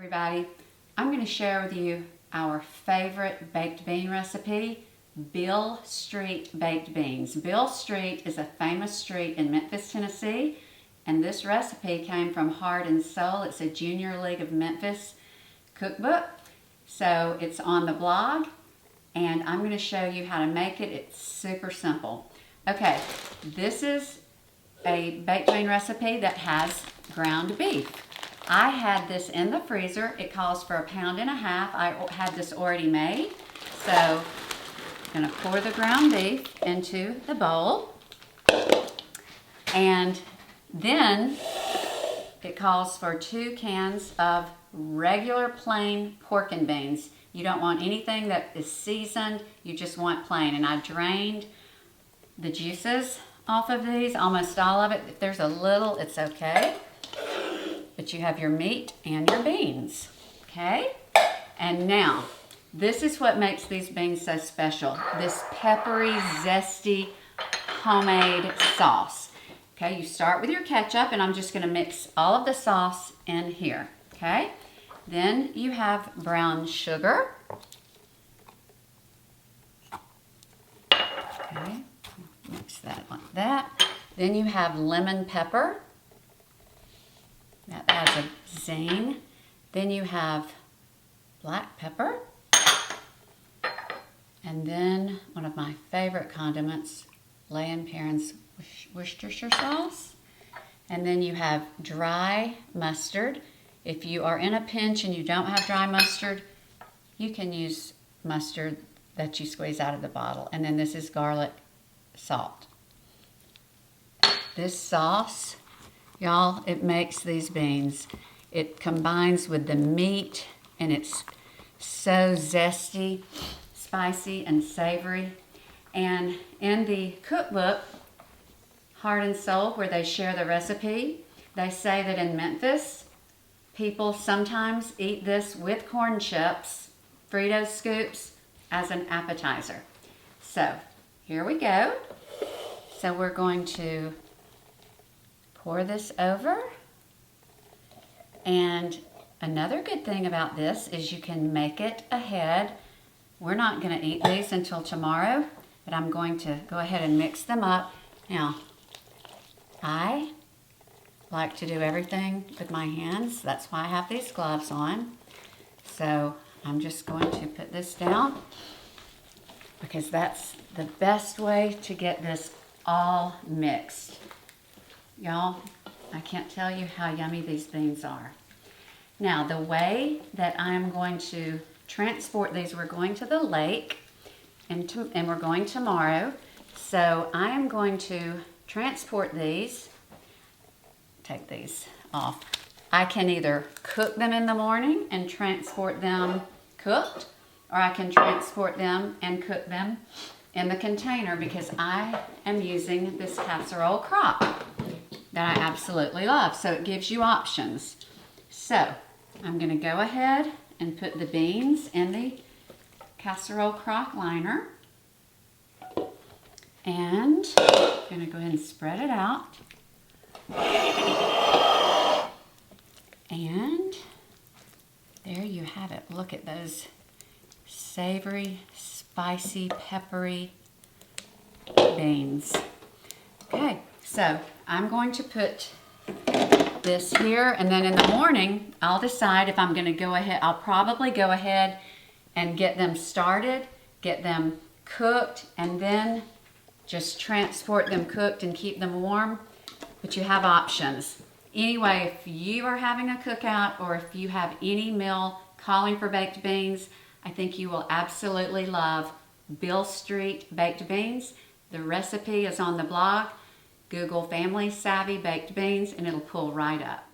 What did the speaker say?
Everybody, I'm going to share with you our favorite baked bean recipe, Beale Street Baked Beans. Beale Street is a famous street in Memphis, Tennessee, and this recipe came from Heart and Soul. It's a Junior League of Memphis cookbook, so it's on the blog, and I'm going to show you how to make it. It's super simple. Okay, this is a baked bean recipe that has ground beef. I had this in the freezer. It calls for 1.5 pounds. I had this already made. So I'm going to pour the ground beef into the bowl. And then it calls for 2 cans of regular plain pork and beans. You don't want anything that is seasoned. You just want plain. And I drained the juices off of these, almost all of it. If there's a little, it's okay. But you have your meat and your beans, okay? And now, this is what makes these beans so special. This peppery, zesty, homemade sauce. Okay, you start with your ketchup, and I'm just gonna mix all of the sauce in here, okay? Then you have brown sugar. Okay, mix that like that. Then you have lemon pepper. That adds a zing. Then you have black pepper. And then one of my favorite condiments, Lay & Perrins Worcestershire sauce. And then you have dry mustard. If you are in a pinch and you don't have dry mustard, you can use mustard that you squeeze out of the bottle. And then this is garlic salt. This sauce, y'all, it makes these beans. It combines with the meat, and it's so zesty, spicy, and savory. And in the cookbook, Heart and Soul, where they share the recipe, they say that in Memphis, people sometimes eat this with corn chips, Frito scoops, as an appetizer. So, here we go. So we're going to pour this over, and another good thing about this is you can make it ahead. We're not going to eat these until tomorrow, but I'm going to go ahead and mix them up. Now, I like to do everything with my hands. That's why I have these gloves on. So I'm just going to put this down because that's the best way to get this all mixed. Y'all, I can't tell you how yummy these beans are. Now, the way that I'm going to transport these, we're going to the lake, and we're going tomorrow. So I am going to transport these, take these off. I can either cook them in the morning and transport them cooked, or I can transport them and cook them in the container because I am using this casserole crock that I absolutely love. So it gives you options. So I'm going to go ahead and put the beans in the casserole crock liner. And I'm going to go ahead and spread it out. And there you have it. Look at those savory, spicy, peppery beans. Okay, so I'm going to put this here, and then in the morning, I'll decide if I'm going to go ahead. I'll probably go ahead and get them started, get them cooked, and then just transport them cooked and keep them warm. But you have options. Anyway, if you are having a cookout or if you have any meal calling for baked beans, I think you will absolutely love Beale Street Baked Beans. The recipe is on the blog. Google Family Savvy Baked Beans, and it'll pull right up.